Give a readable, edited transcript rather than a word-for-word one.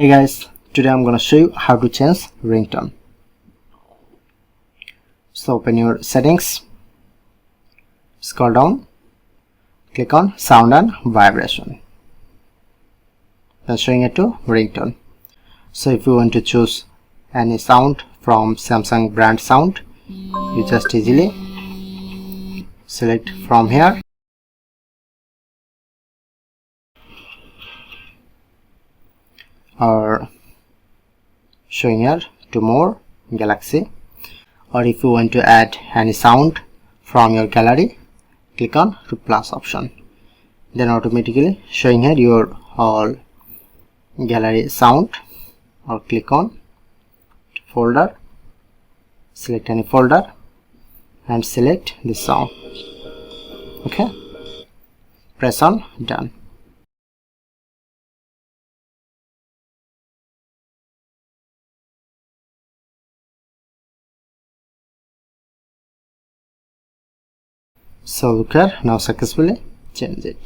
Hey guys, today I'm gonna show you how to change ringtone. So open your settings, scroll down, click on sound and vibration, then showing it to ringtone. So if you want to choose any sound from Samsung brand sound, you just easily select from here or showing here to more Galaxy, or if you want to add any sound from your gallery, click on to plus option, then automatically showing here your all gallery sound, or click on folder, select any folder and select this sound. Okay, press on done. So look here, now successfully change it.